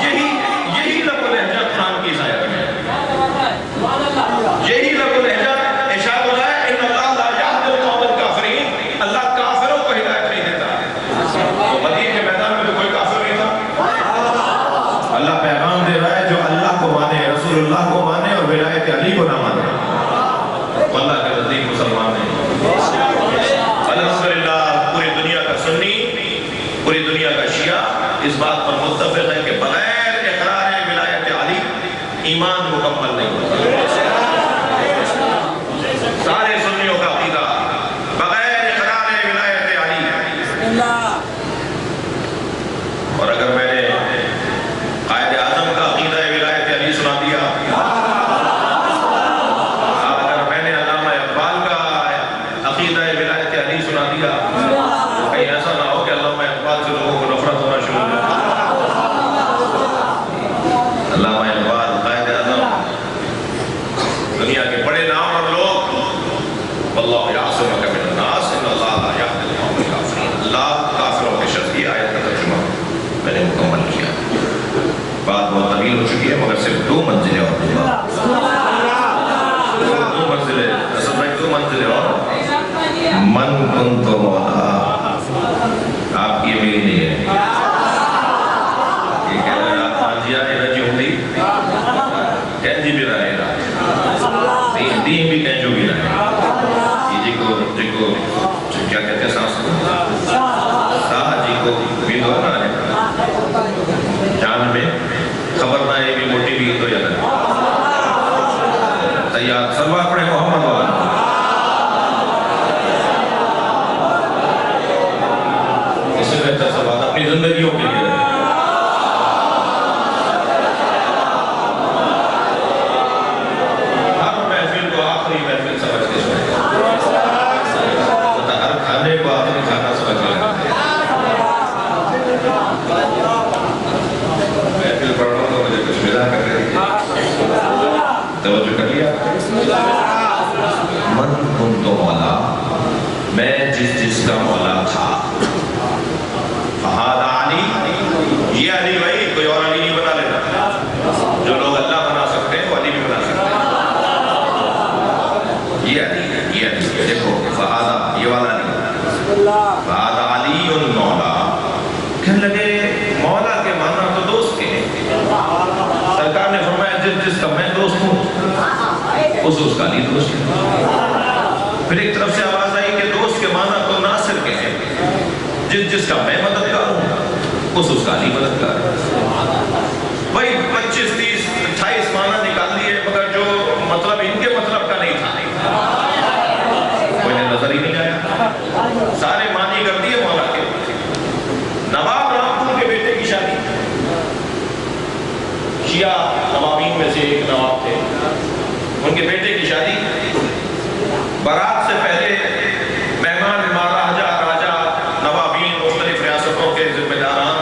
یہی لب و لہجہ قرآن کی آیت میں، یہی لب و لہجہ ارشاد ہو رہا ہے ان اللہ لا یہدی القوم الکافرین. اللہ کافروں کو ہدایت نہیں دیتا. تو بدر کے میدان میں تو کوئی کافر نہیں تھا. اللہ پیغام دے رہا ہے جو اللہ کو مانے، رسول اللہ کو مانے اور ولایت علی کو نہ مانے اللہ کے نزدیک مسلمان نہیں. الحمدللہ پوری دنیا کا سنی، پوری دنیا کا شیعہ اس بات پر متفق ہے کہ بغیر اقرار ولایت علی ایمان مکمل نہیں ہوتا. سارے سنیوں کا عقیدہ بغیر اقرار ولایت علی. اور اگر میں نے قائد اعظم کا عقیدہ ولایت علی سنا دیا، اگر میں نے علامہ اقبال کا عقیدہ ولایت علی سنا دیا، کہیں ایسا نہ ہو کہ علامہ اقبال سے لوگوں کو نفرت ہونا شروع ہو جائے. علامہ اقبال قائد اعظم دنیا کے بڑے نام اور لوگ، واللہ یعصمک من الناس ان اللہ لا یہدی القوم الکافرین. اللہ کافروں کے شر کی آیت کا ترجمہ میں نے مکمل کیا. بات بہت طویل ہو چکی ہے مگر صرف 2 منزلیں اور 2 منزلیں، اصل میں 2 منزلیں اور من کنت مولا. آپ کی میری نہیں ہے. یہ کہہ رہا ہے آپ مانجیا انرجی ہوتی کہنجی بھی رہے گا دین بھی کہنجو بھی رہے گا. یہ جی کو کیا کہتے ہیں سانس کو ساہ جی کو بھی دو نہ ہے جان میں خبر نہ ہے بھی موٹی بھی تو یا نہیں. تیار سلوہ پڑھے محمد والا. اس سے بہتر سوال اپنی زندگیوں کے لیے ہر محفل کو آخری محفل سمجھ کے سنیں، ہر کھانے کو آخری کھانا سمجھ لیں. محفل پڑھ رہا ہوں تو مجھے کچھ ملا کر رہی توجہ کر لیا. من کنت مولا، میں جس کا مولا تھا. فہذا علی، یہ علی بھائی کوئی اور علی نہیں بنا لینا. جو لوگ اللہ بنا سکتے ہیں وہ علی بھی بنا سکتے ہیں. یہ علی دیکھو فہذا یہ والا علی، فہذا علی المولا. کہنے لگے مولا کے معنی تو دوست کے ہیں. سرکار نے فرمایا جس کا میں دوست ہوں اس کا علی دوست ہے. پھر ایک طرف سے آواز آئی کہ دوست کے معنی تو ناصر کے ہیں. جس کا میں مددگار ہوں اس کا علی مددگار ہے. بھائی 25 30 28 معنی نکال دیے مگر جو مطلب ان کے مطلب کا نہیں تھا مجھے نظر ہی نہیں آیا. سارے معنی کر دیے مولا کے. نواب رامپور کے بیٹے کی شادی، شیعہ نوابین میں سے ایک نواب تھے، ان کے بیٹے کی شادی. بارات سے پہلے مہمان راجہ نوابین مختلف ریاستوں کے ذمہ داران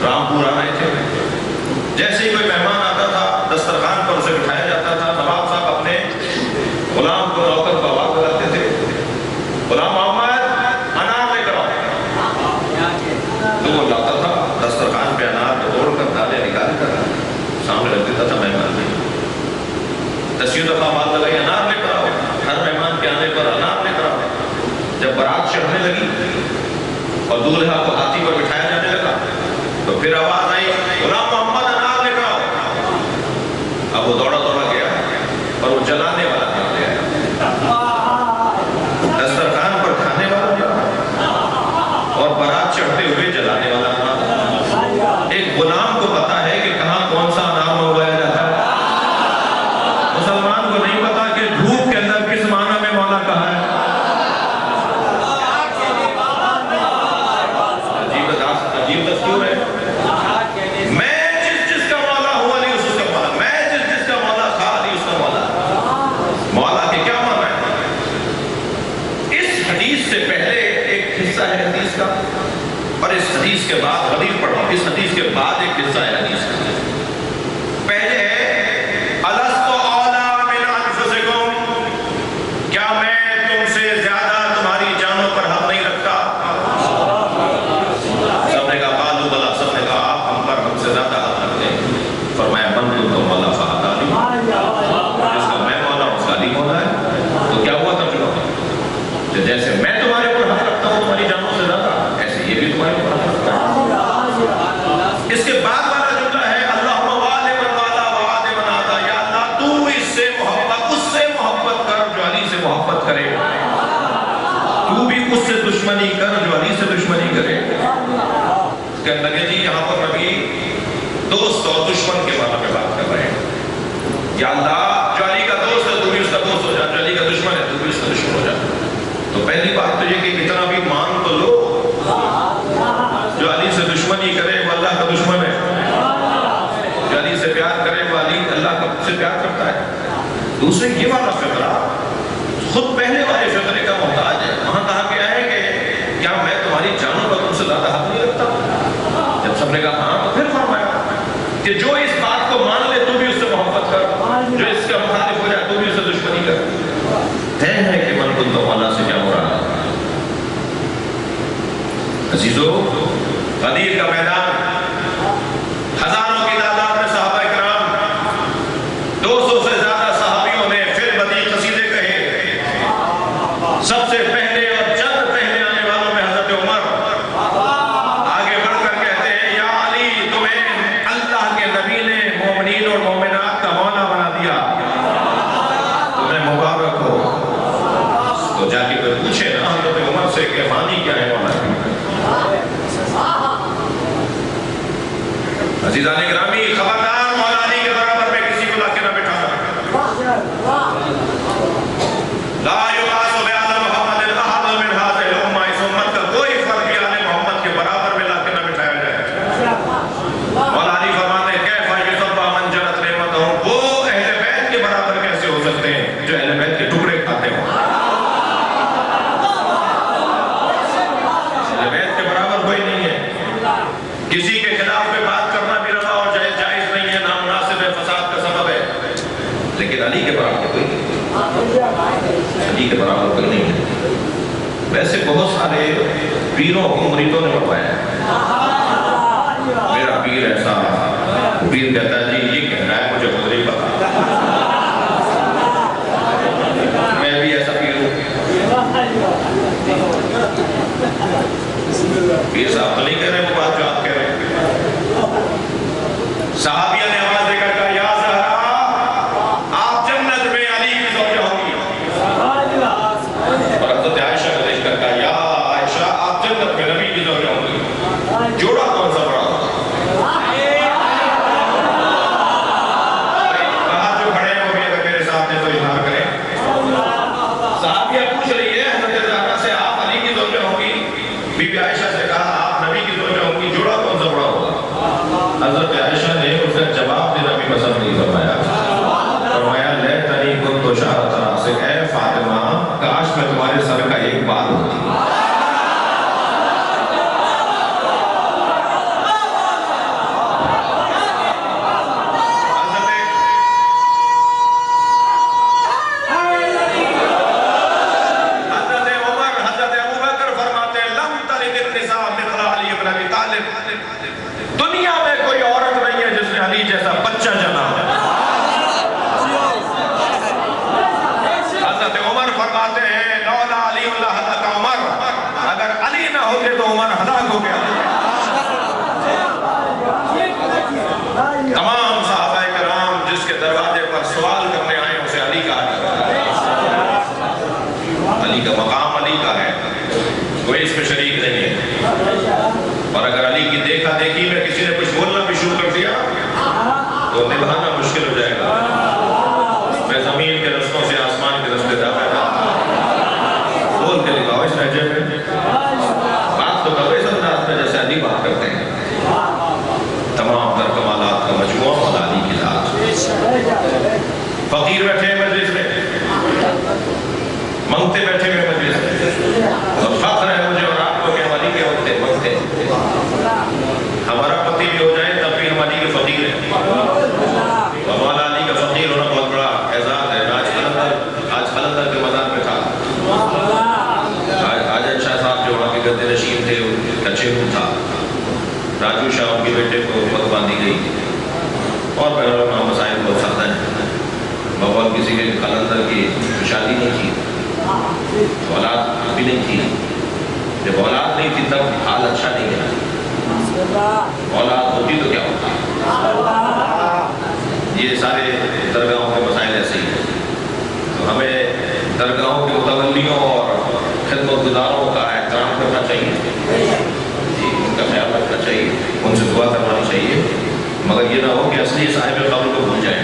رامپور آ رہے تھے. جیسے ہی کوئی مہمان آتا تھا دسترخوان پر اسے بٹھایا جاتا تھا. نواب صاحب اپنے غلام کو نوکر کو آواز لگاتے تھے، غلام محمد انار لے کر آؤ. تو وہ لاتا تھا دسترخوان پہ انار توڑ کر دالے نکال کر سامنے رکھ دیتا تھا مہمان نے. 10 دفعہ بات لگائی انار لے کر آؤ. ہر مہمان کے آنے پر انار لے کر آؤ. جب برات چڑھنے لگی اور دولہا کو ہاتھی پر بٹھایا جانے لگا تو پھر آواز آئی غلام محمد انار لے کر آؤ. مسلمان کو نہیں پتا کہ دھوپ کے اندر کس معنی میں مولا کہا ہے؟ عجیب دستور ہے. میں جس کا مولا ہوں علی اس کا مولا، میں جس کا مولا تھا علی اس کا مولا. مولا کے کیا معنی ہے؟ اس حدیث سے پہلے ایک حصہ ہے حدیث کا، اور اس حدیث کے بعد حدیث پڑھو، اس حدیث کے بعد ایک حصہ ہے حدیث کا. پہلے ہے الست اولی من انفسکم، کیا میں تم سے زیادہ تمہاری جانوں پر حق نہیں رکھتا؟ سب نے کہا قالوا بلی، سب نے کہا آپ ہم پر ہم سے زیادہ حق رکھتے ہیں. فرمایا من کنت مولا فہذا علی، جس کا میں مولا اس کا علی مولا ہے. تو کیا ہوا ترجمہ؟ کہ جیسے میں تمہارے اوپر حق رکھتا ہوں تمہاری جانوں سے زیادہ، ایسے یہ بھی تمہارے اوپر حق رکھتا ہے. اس کے بعد والا جملہ ہے اللہم والی من والا وعاد من عادا، یا اللہ تو اس سے محبت کر جو علی سے محبت کرے، تو بھی اس سے دشمنی کر جو علی سے دشمنی کرے. کہنے لگے جی یہاں پر نبی دوست اور دشمن کے معنی میں بات کر رہے ہیں. یا اللہ جو علی کا دوست ہے تو بھی اس کا دوست ہو جا، جو علی کا دشمن ہے تو بھی اس کا دشمن ہو جا. تو پہلی بات تو یہ کہ اتنا بھی مان تو لو، جو علی سے دشمنی کرے وہ اللہ کا دشمن ہے، جو علی سے پیار کرے وہ علی اللہ کا سے پیار کرتا ہے. دوسرے یہ والا فقرہ خود پہلے والے فقرے کا محتاج ہے. وہاں کہا گیا ہے کہ کیا میں تمہاری جانوں پر تم سے زیادہ حق نہیں رکھتا؟ جب سب نے کہا ہاں تو پھر فرمایا کہ جو اس بات کو مان لے تو بھی اس سے محبت کر، جو اس کا مخالف ہو جائے تو بھی اس سے دشمنی کر. طے ہے کہ من کنت مولا سے کیا ہو رہا ہے. عزیزو، غدیر کا میدان، ہزاروں کی تعداد میں صحابہ کرام، 200 سے زیادہ صحابیوں نے پھر بدیع قصیدے کہے. سب سے پہلے اور چند پہلے آنے والوں میں حضرت عمر آگے بڑھ کر کہتے ہیں یا علی تمہیں اللہ کے نبی نے مومنین اور مومنات کا مولا بنا دیا، تمہیں مبارک ہو. تو جا کے کوئی پوچھے نا حضرت عمر سے کہ معنی کیا ہے مولا کی. عزیزان گرامی، خبردار مولا علی کے برابر میں کسی کو لا کے نہ بٹھانا. لا یقاس بعلی محمد احد من هذه الامہ، اس امت کا کوئی فرد بھی آل محمد کے برابر میں لا کے نہ بٹھایا جائے. مولا علی فرماتے ہیں کیف یصبح من جرت نعمتہ، وہ اہل بیت کے برابر کیسے ہو سکتے ہیں جو اہل بیت کے ٹکڑے کھاتے ہوں. اہل بیت کے برابر کوئی نہیں ہے. کسی کے خلاف میں بات کرنا بھی روا اور جائز نہیں ہے، نامناسب ہے، فساد کا سبب ہے. لیکن علی کے برابر کوئی نہیں، علی کے برابر کوئی نہیں ہے. ویسے بہت سارے پیروں کو مریدوں نے بتایا ہے میرا پیر ایسا، پیر کہتا ہے جی یہ کہہ رہا ہے مجھے خود نہیں پتا، میں بھی ایسا پیر ہوں. پیر صاحب تو نہیں کہہ رہے وہ بات جو آپ کہہ رہے ہیں. صحابیہ نے آواز دے کر کہا یا زہرا آپ جنت میں علی کی زوجہ ہوں گی. اور حضرت عائشہ کو دیکھ کر کہا یا عائشہ آپ جنت میں نبی کی زوجہ ہوں گی. جوڑا کون سا بڑا ہوگا؟ کہا جو کھڑے ہیں وہ بھی اگر میرے ساتھ ہیں تو اظہار کریں. صحابیہ پوچھ رہی ہے حضرت زہرا سے آپ علی کی زوجہ ہوں گی. بی بی عائشہ سے کہا آپ نبی کی زوجہ ہوں گی، جوڑا کون سا بڑا ہوگا؟ حضرت عائشہ نے اس کا جواب دینا بھی پسند نہیں فرمایا. فرمایا لیتنی کنت شعرۃ راسک، اے فاطمہ کاش میں تمہارے سر کا ایک بال ہوتی. دنیا میں کوئی عورت نہیں ہے جس نے علی جیسا بچہ جنا. حضرت عمر فرماتے ہیں لولا علی اللہ حضرت عمر، اگر علی نہ ہوتے تو عمر ہلاک ہو گیا. تمام صحابہ کرام جس کے دروازے پر سوال کرنے آئے اسے علی کہا جاتا ہے. علی کا مقام علی کا ہے، کوئی اس میں شریک نہیں ہے. اور اگر علی کی دیکھا دیکھی میں کسی نے کچھ بولنا بھی شروع کر دیا تو نبھانا مشکل ہو جائے گا. میں زمین زمین کے رستوں سے آسمان کے رستے دعوے بول کے لکھاؤ اس لہجے میں بات تو کرو اس انداز میں جیسے علی بات کرتے ہیں تمام در کمالات کا مجموعہ مولا علی کی ذات فقیر بیٹھے ہیں مجلس میں منگتے بیٹھے ہوئے مجلس میں اور فخر ہے مجھے اور آپ کو کہ ہم علی کے ہوتے منگتے ہمارا پتی بھی ہو جائے تب بھی ہم علی کے فقیر ہیں اور مولا علی کا فقیر ہونا بہت بڑا اعزاز ہے آج قلندر کے مزار میں تھا آجد شاہ صاحب جو وہاں کے گدے نشین تھے کا چہرہ تھا راجو شاہ ان کے بیٹے کو پگ باندھی گئی اور بہرحال مسائل بہت سادہ ہیں بغول کسی کے قلندر کی شادی نہیں تھی اولاد بھی نہیں تھی جب اولاد نہیں تھی تب حال اچھا نہیں ہے اولاد ہوتی تو کیا ہوتا یہ سارے درگاہوں کے مسائل ایسے ہی ہیں تو ہمیں درگاہوں کے متولیوں اور خدمت گزاروں کا احترام کرنا چاہیے ان کا خیال رکھنا چاہیے ان سے دعا کروانی چاہیے مگر یہ نہ ہو کہ اصلی صاحب قبر کو بھول جائیں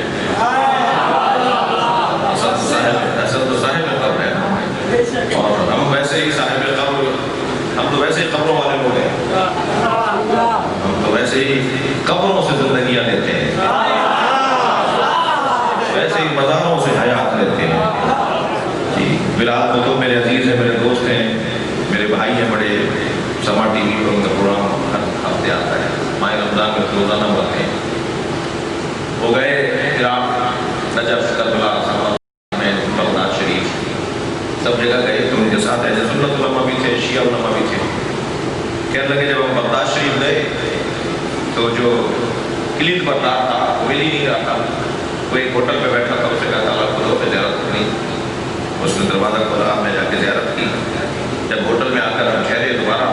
اصل تو صاحب قبر ہے اور ہم ویسے ہی صاحب قبر ہم تو ویسے ہی قبروں والے لوگ ہیں ہم تو ویسے ہی قبروں سے زندگیاں لیتے ہیں ویسے ہی مزاروں سے حیات لیتے ہیں جی بلال تو میرے عزیز ہیں میرے دوست ہیں میرے بھائی ہیں بڑے سما ٹی وی پر ان کا پروگرام ہر ہفتے آتا ہے ماہ رمضان میں روزانہ بڑھتے ہیں وہ گئے عراق نجف کربلا میں بغداد شریف سب جگہ گئے تو ان کے ساتھ اہل سنت علماء بھی تھے شیعہ علماء بھی تھے کہنے لگے جب ہم بغداد شریف گئے تو جو کلید بردار تھا وہ مل ہی نہیں رہا تھا وہ ایک ہوٹل پہ بیٹھا تھا اسے کہا تعالیٰ کھولو پہ زیارت کرنی اس نے دروازہ کھولا میں جا کے زیارت کی جب ہوٹل میں آ کر ہم ٹھہرے دوبارہ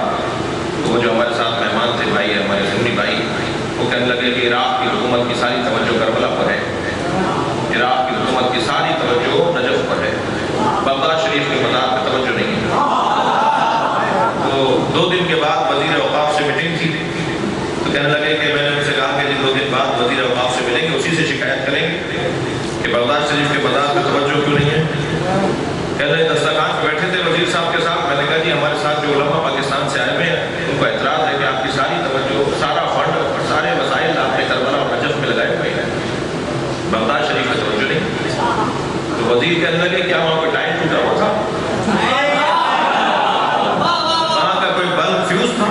تو وہ جو ہمارے ساتھ مہمان تھے بھائی ہمارے سنی بھائی وہ کہنے لگے کہ عراق کی حکومت کی ساری توجہ کربلا پر ہے عراق کی حکومت کی ساری توجہ نجف پر ہے بغداد شریف کے مزار پہ توجہ نہیں ہے تو 2 دن کے بعد وزیر اوقاف سے میٹنگ تھی تو کہنے لگے کہ میں نے ان سے کہا کہ 2 دن بعد وزیر اوقاف سے ملیں گے اسی سے شکایت کریں گے کہ بغداد شریف کے مزار پہ توجہ کیوں نہیں ہے کہہ رہے دسترخوان پہ بیٹھے تھے وزیر صاحب کے ساتھ میں نے کہا جی ہمارے ساتھ جو علماء پاکستان سے آئے ہوئے ہیں ان کو اعتراض ہے کہ آپ کی ساری توجہ سارا فنڈ اور سارے وسائل آپ نے کربلا اور نجف میں لگائے ہوئے ہیں بغداد شریف میں توجہ نہیں تو وزیر کہنے لگے کیا وہاں کوئی ٹائم ٹوٹا ہوا تھا وہاں کا کوئی بلب فیوز تھا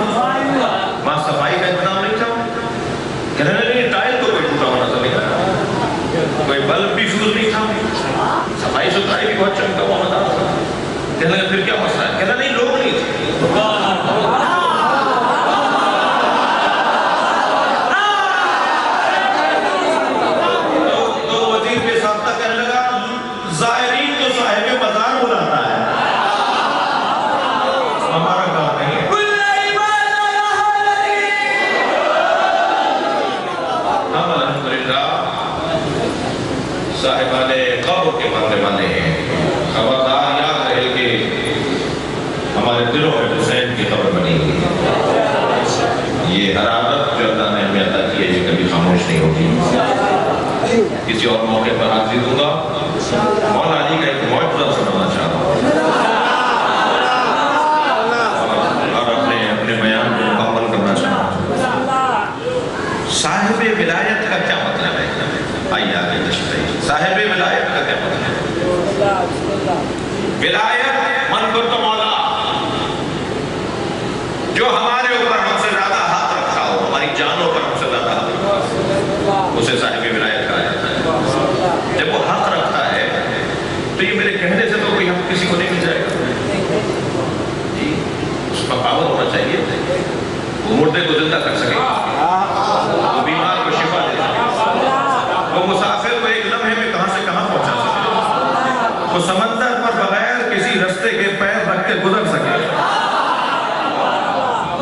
وہاں صفائی کا انتظام نہیں تھا کہنے لگے ٹائل تو کوئی ٹوٹا ہونا تو نہیں کوئی بلب بھی فیوز نہیں تھا صفائی ستھرائی بھی بہت چمکا ہوا نظر تھا کہنے لگے پھر کیا مسئلہ ہے کہنا نہیں لوگ نہیں تھے تو وزیر کے ساتھ کہنے لگا زائرین تو صاحب مزار بلاتا ہے ہمارا کام نہیں ہے ہم الحمدللہ صاحبان قبر کے ماننے والے ہیں خبردار یاد رہے کہ ہمارے دلوں میں حسین کی قبر بنی ہوئی ہے یہ حرارت جو اللہ نے ہمیں عطا کی ہے یہ کبھی خاموش نہیں ہوگی کسی اور موقع پر حاضری دوں گا مولا علی کا ایک معجزہ سنانا چاہتا ہوں اور اپنے بیان کو مکمل کرنا چاہتا ہوں صاحب ولایت کا کیا مطلب ہے آئیے آگے تشریح صاحب ولایت کا کیا مطلب ہے ولایت من کرد مولا جو ہمارے اوپر ہم سے زیادہ ہاتھ رکھا ہو ہماری جانوں پر ہم سے زیادہ ہاتھ رکھا ہو اسے صاحب ولایت کہا جاتا ہے جب وہ حق رکھتا ہے تو یہ میرے کہنے سے تو کوئی ہم کسی کو نہیں مل جائے گا جی اس کا پاور ہونا چاہیے وہ مردے کو زندہ کر سکے وہ بیمار کو شفا دے سکے وہ مسافر کو ایک لمحے میں کہاں سے کہاں پہنچا سکے وہ سمندر پر بغیر کسی رستے کے پیر رکھ کے گزر سکے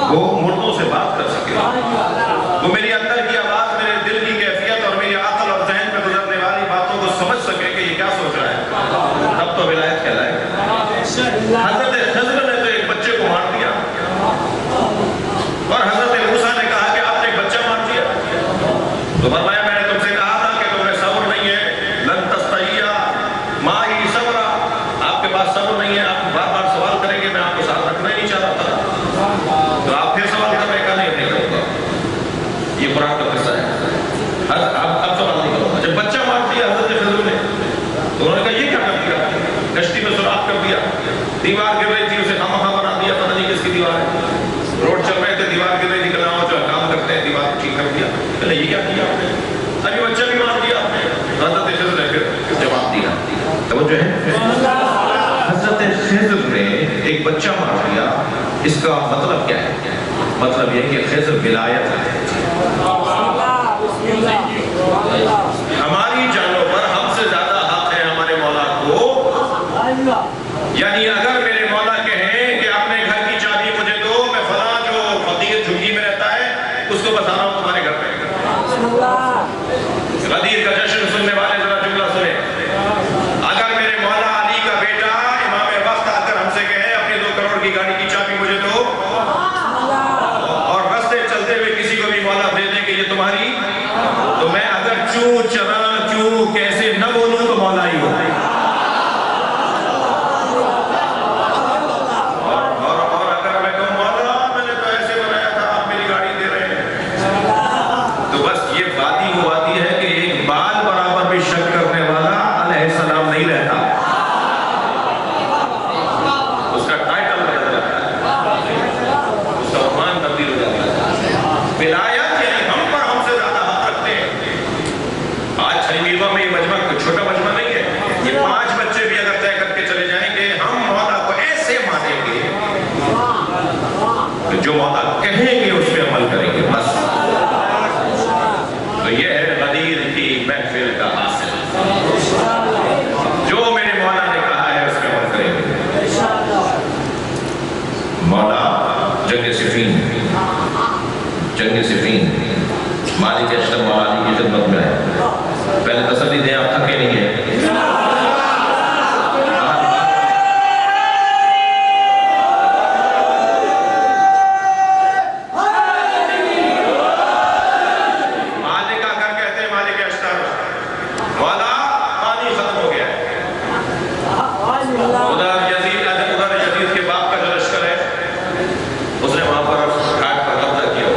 وہ مردوں سے بات کر سکے وہ میری اندر کی آواز میرے دل کی کیفیت اور میری عقل اور ذہن میں گزرنے والی باتوں کو سمجھ سکے کہ یہ کیا سوچ رہا ہے تب تو ولایت کہلائے حضرت خضر نے تو ایک بچے کو مار دیا اور حضرت موسیٰ نے کہا کہ آپ نے ایک بچہ مار دیا تو فرمایا میں نے تم سے کہا تھا کہ تمہیں صبر نہیں ہے لن تستطیع کشتی میں سوراخ کر دیا, دیوار گر رہی تھی اسے خامخواہ بنا دیا, پتہ نہیں کس کی دیوار ہے. روڈ چل رہے تھے, دیوار گر رہی تھی, کہا جو کام کرتے ہیں دیوار ٹھیک کر دیا. کہ یہ کیا کیا آپ نے, ابھی بچہ بھی مار دیا آپ نے. حضرت خضر نے پھر جواب دیا, توجہ ہے, حضرت خضر نے ایک بچہ مار دیا. اس کا مطلب کیا ہے؟ مطلب یہ کہ خضر ولایت ہے. ہماری جانوں پر ہم سے زیادہ حق ہے ہمارے مولا کو. یعنی اگر میرے مولا کہیں کہ اپنے گھر کی چابی مجھے دو, میں فلاں جو فقیر جھگی میں رہتا ہے اس کو بتا رہا ہوں تمہارے گھر پہ. غدیر کا جشن سننے والے ذرا جملہ سنیں. اگر میرے مولا علی کا بیٹا امام وقت آ کر ہم سے کہے اپنی 2 کروڑ کی گاڑی کی چابی مجھے دو, اور رستے چلتے ہوئے کسی کو بھی مولا دے دیں کہ یہ تمہاری, تو میں اگر چوں چرا چوں کیسے نہ بولوں تو مولا ہی ہو. اور اگر میں کہوں مولا میں نے تو ایسے بنایا تھا آپ میری گاڑی دے رہے ہیں, تو بس یہ وادی وہ وادی ہے کہ ایک بال برابر بھی شک کرنے والا علیہ السلام نہیں رہتا. اس کا ٹائٹل بدل جاتا ہے, اس کا عنوان تبدیل ہو جاتا ہے. ولایت یعنی ہم پر ہم سے زیادہ حق رکھتے ہیں. آج چھلیمیروا میں یہ مجمع چھوٹا مجمع نہیں ہے, یہ 5 بچے بھی اگر طے کر کے چلے جائیں گے ہم مولا کو ایسے مانیں گے کہ جو مولا کہیں گے اس پہ عمل کریں گے بس. تو یہ ہے غدیر کی محفل کا حاصل, جو میرے مولا نے کہا ہے اس پہ عمل کریں گے. مولا جنگ صفین مالک اشرف مولا علی کی خدمت میں ہے. پہلے تسلی دیں آپ تھکے نہیں ہیں. مالک آ کر کہتے ہیں مالک اشرف مولا پانی ختم ہو گیا ہے. ادھر یزید کے باپ کا جو لشکر ہے اس نے وہاں پر گھاٹ پر قبضہ کیا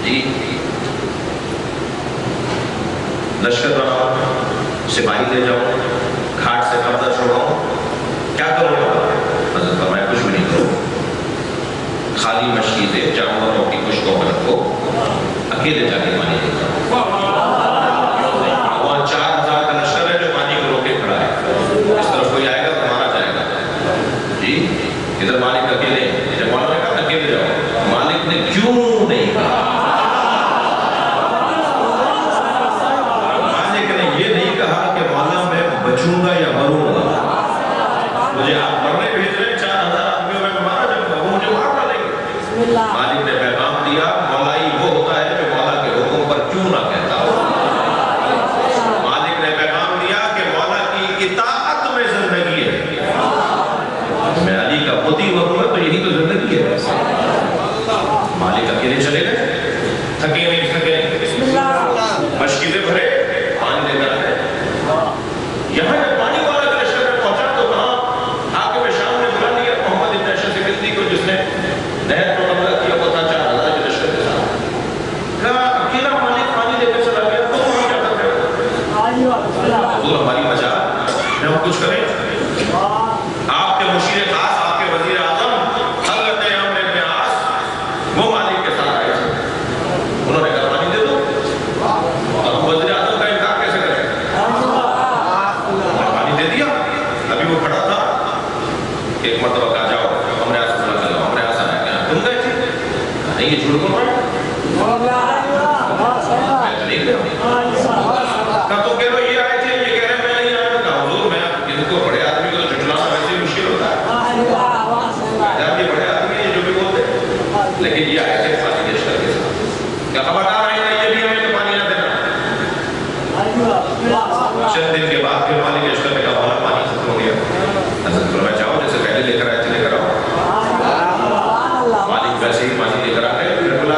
جی. لشکر بناؤ, سپاہی لے جاؤ, گھاٹ سے قبضہ چھوڑاؤ, کیا کرو گا؟ حضرت فرمایا کچھ بھی نہیں کرو, خالی مشکیزیں جانوروں کی خوشکوں میں رکھو, اکیلے جا کے پانی لے جاؤ. وہاں 4000 کا لشکر ہے جو پانی کو روکے کھڑا ہے. اس طرف کوئی آئے گا تو مارا جائے گا جی. ادھر مالک اکیلے, جب مولا نے کہا اکیلے جاؤ, مالک نے کیوں نہیں کہا؟ بچوں گا یا مروں گا, مجھے آپ مرنے بھیج رہے ہیں, 4000 آدمیوں میں مارا جاؤں گا, وہ مجھے مار ڈالیں گے. مالک نے پیغام دیا مولائی وہ ہوتا ہے جو مولا کے حکم پر کیوں نہ کہتا ہو. مالک نے پیغام دیا کہ مولا کی اطاعت میں زندگی ہے. میں علی کا مطیع ہوں تو یہی تو زندگی ہے. مالک اکیلے چلے گئے, تھکے نہیں مشکلیں بھرے, پانی لے کر آئے. یہاں جب پانی والا لشکر میں پہنچا تو کہاں حاکم شام نے بلا لیا محمد ابن اشعث سکندری کو, جس نے نہر پر حملہ کیا ہوا تھا 4000 کے لشکر کے ساتھ. کہا اکیلا مالک پانی لے کر چلا گیا, تم وہاں کیا کر رہے ہو؟ حضور ہماری مجال میں ہم کچھ کریں. آپ کے مشیر خاص, آپ کے وزیر اعظم حضرت عمرو بن عاص وہ مالک کے ساتھ آئے تھے. انہوں نے کہا پانی دے دو, اور ہم وزیر اعظم کا انکار کیسے کریں؟ دے دیا. ابھی وہ کھڑا تھا, ایک مرتبہ کہا جاؤ ہم نے آسان کر لو, ہم نے آسان ہے کیا تم گئے تھے؟ نہیں یہ جھوٹ بول رہا ہے. کہا تو کہہ رہو یہ آئے تھے, یہ کہہ رہے میں نہیں آیا. کہا حضور میں ان کو بڑے آدمی کو جھٹلانا ویسے ہی مشکل ہوتا ہے. یہ بڑے آدمی ہیں جو بھی بولتے, لیکن یہ آئے تھے پانی کے لشکر کے ساتھ. کیا خبردار آئے گا یہ بھی ہمیں تو پانی نہ دینا. چند دن کے بعد پھر مالک لشکر نے کہا مولا پانی ختم ہو گیا. حضرت فرمایا جاؤ جیسے پہلے لے کر آئے تھے لے کر آؤ. مالک ویسے ہی پانی لے کر آ گئے, پھر بلا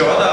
14